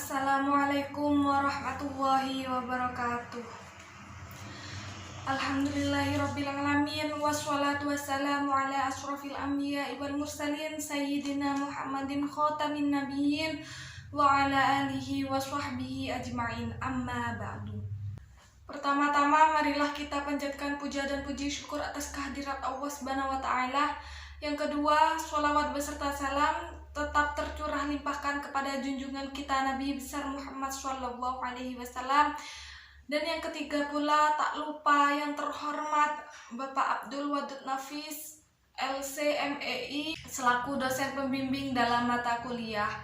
Assalamualaikum warahmatullahi wabarakatuh. Alhamdulillahirrabbilalamin. Wassalatu wassalamu ala ashrafil anbiya wal mursalin Sayyidina Muhammadin khatamin nabiyyin wa ala alihi wa sahbihi ajma'in, amma ba'du. Pertama-tama marilah kita panjatkan puja dan puji syukur atas kehadirat Allah Subhanahu wa taala. Yang kedua, sholawat beserta salam tetap tercurah limpahkan kepada junjungan kita Nabi besar Muhammad Shallallahu Alaihi Wasallam. Dan yang ketiga pula tak lupa yang terhormat Bapak Abdul Wadud Nafis LC.MEI selaku dosen pembimbing dalam mata kuliah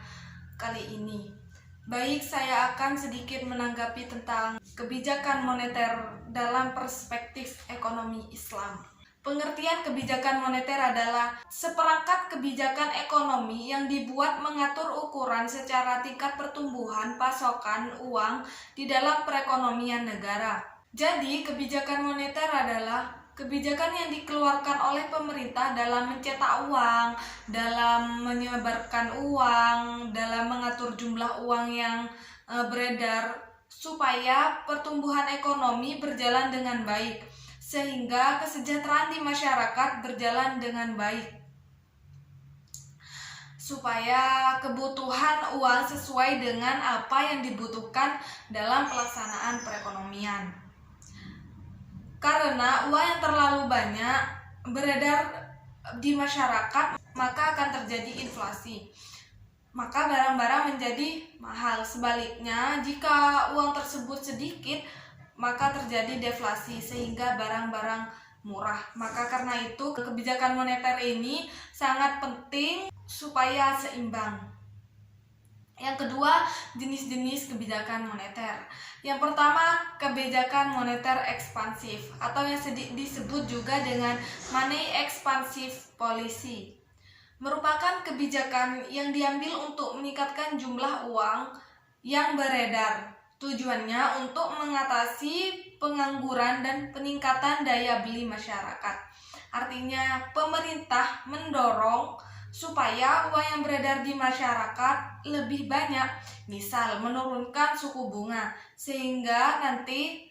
kali ini. Baik, saya akan sedikit menanggapi tentang kebijakan moneter dalam perspektif ekonomi Islam. Pengertian kebijakan moneter adalah seperangkat kebijakan ekonomi yang dibuat mengatur ukuran secara tingkat pertumbuhan pasokan uang di dalam perekonomian negara. Jadi, kebijakan moneter adalah kebijakan yang dikeluarkan oleh pemerintah dalam mencetak uang, dalam menyebarkan uang, dalam mengatur jumlah uang yang beredar supaya pertumbuhan ekonomi berjalan dengan baik, sehingga kesejahteraan di masyarakat berjalan dengan baik, supaya kebutuhan uang sesuai dengan apa yang dibutuhkan dalam pelaksanaan perekonomian. Karena uang yang terlalu banyak beredar di masyarakat, maka akan terjadi inflasi, maka barang-barang menjadi mahal. Sebaliknya, jika uang tersebut sedikit, maka terjadi deflasi sehingga barang-barang murah. Maka karena itu kebijakan moneter ini sangat penting supaya seimbang. Yang kedua, jenis-jenis kebijakan moneter. Yang pertama, kebijakan moneter ekspansif atau yang disebut juga dengan money expansive policy. Merupakan kebijakan yang diambil untuk meningkatkan jumlah uang yang beredar. Tujuannya untuk mengatasi pengangguran dan peningkatan daya beli masyarakat. Artinya, pemerintah mendorong supaya uang yang beredar di masyarakat lebih banyak. Misal, menurunkan suku bunga, sehingga nanti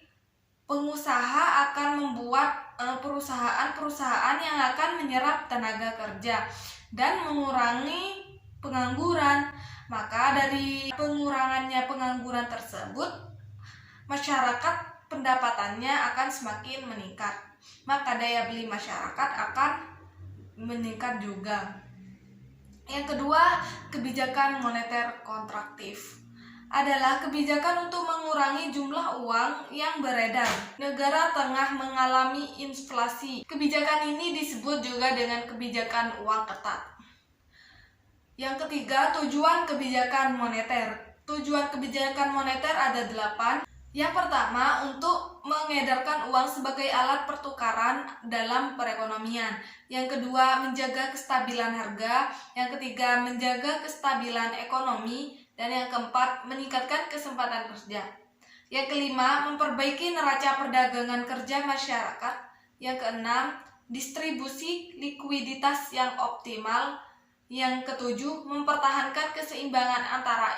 pengusaha akan membuat perusahaan-perusahaan yang akan menyerap tenaga kerja dan mengurangi pengangguran. Maka dari pengurangannya pengangguran tersebut, masyarakat pendapatannya akan semakin meningkat. Maka daya beli masyarakat akan meningkat juga. Yang kedua, kebijakan moneter kontraktif adalah kebijakan untuk mengurangi jumlah uang yang beredar. Negara tengah mengalami inflasi. Kebijakan ini disebut juga dengan kebijakan uang ketat. Yang ketiga, tujuan kebijakan moneter. Tujuan kebijakan moneter ada 8. Yang pertama, untuk mengedarkan uang sebagai alat pertukaran dalam perekonomian. Yang kedua, menjaga kestabilan harga. Yang ketiga, menjaga kestabilan ekonomi. Dan yang keempat, meningkatkan kesempatan kerja. Yang kelima, memperbaiki neraca perdagangan kerja masyarakat. Yang keenam, distribusi likuiditas yang optimal. Yang ketujuh, mempertahankan keseimbangan antara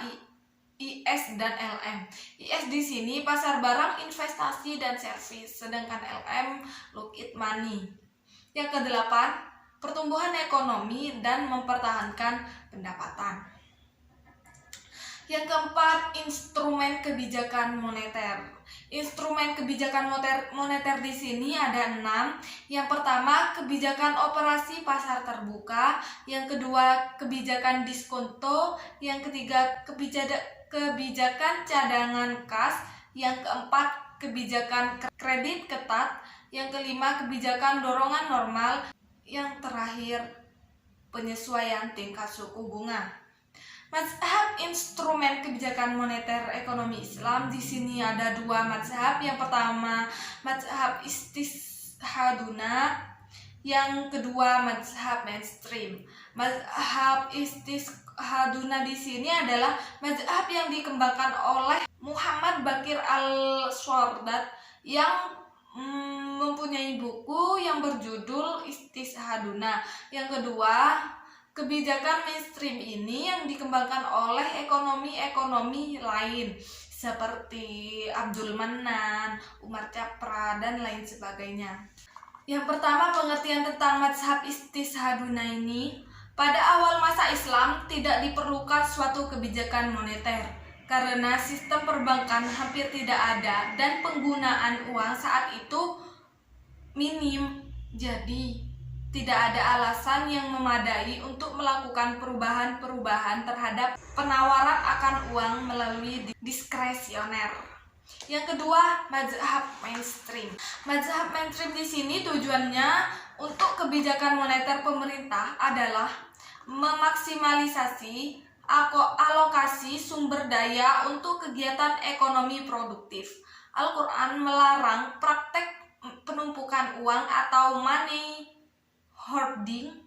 IS dan LM. IS di sini pasar barang, investasi, dan servis, sedangkan LM liquid money. Yang kedelapan, pertumbuhan ekonomi dan mempertahankan pendapatan. Yang keempat, instrumen kebijakan moneter. Instrumen kebijakan moneter di sini ada 6. Yang pertama, kebijakan operasi pasar terbuka. Yang kedua, kebijakan diskonto. Yang ketiga, kebijakan cadangan kas. Yang keempat, kebijakan kredit ketat. Yang kelima, kebijakan dorongan normal. Yang terakhir, penyesuaian tingkat suku bunga. Mazhab instrumen kebijakan moneter ekonomi Islam di sini ada 2 mazhab. Yang pertama, mazhab istishaduna. Yang kedua, mazhab mainstream. Mazhab istishaduna di sini adalah mazhab yang dikembangkan oleh Muhammad Baqir al-Swardat yang mempunyai buku yang berjudul Istishaduna. Yang kedua, Kebijakan mainstream ini yang dikembangkan oleh ekonomi-ekonomi lain seperti Abdul Manan, Umar Chapra, dan lain sebagainya. Yang pertama, pengertian tentang mazhab istishaduna ini. Pada awal masa Islam tidak diperlukan suatu kebijakan moneter karena sistem perbankan hampir tidak ada dan penggunaan uang saat itu minim. Jadi tidak ada alasan yang memadai untuk melakukan perubahan-perubahan terhadap penawaran akan uang melalui diskresioner. Yang kedua, mazhab mainstream. Mazhab mainstream di sini tujuannya untuk kebijakan moneter pemerintah adalah memaksimalisasi alokasi sumber daya untuk kegiatan ekonomi produktif. Al-Quran melarang praktek penumpukan uang atau money hoarding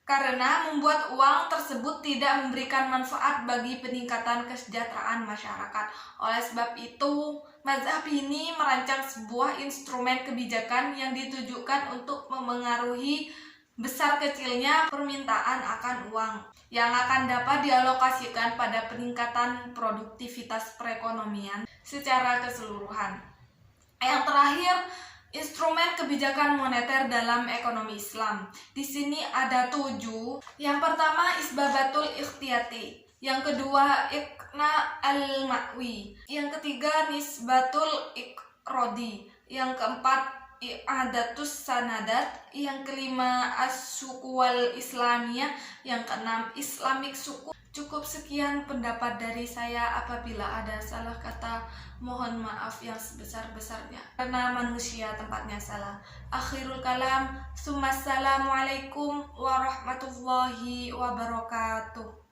karena membuat uang tersebut tidak memberikan manfaat bagi peningkatan kesejahteraan masyarakat. Oleh sebab itu, mazhab ini merancang sebuah instrumen kebijakan yang ditujukan untuk memengaruhi besar kecilnya permintaan akan uang yang akan dapat dialokasikan pada peningkatan produktivitas perekonomian secara keseluruhan. Yang terakhir, instrumen kebijakan moneter dalam ekonomi Islam. Di sini ada 7. Yang pertama, isbabatul ikhtiyati. Yang kedua, iqna al-ma'wi. Yang ketiga, nisbatul iqrodi. Yang keempat, i'adatus sanadat. Yang kelima, as-suku wal islamiyah. Yang keenam, islamic suku. Cukup sekian pendapat dari saya. Apabila ada salah kata, mohon maaf yang sebesar-besarnya karena manusia tempatnya salah. Akhirul kalam, assalamualaikum warahmatullahi wabarakatuh.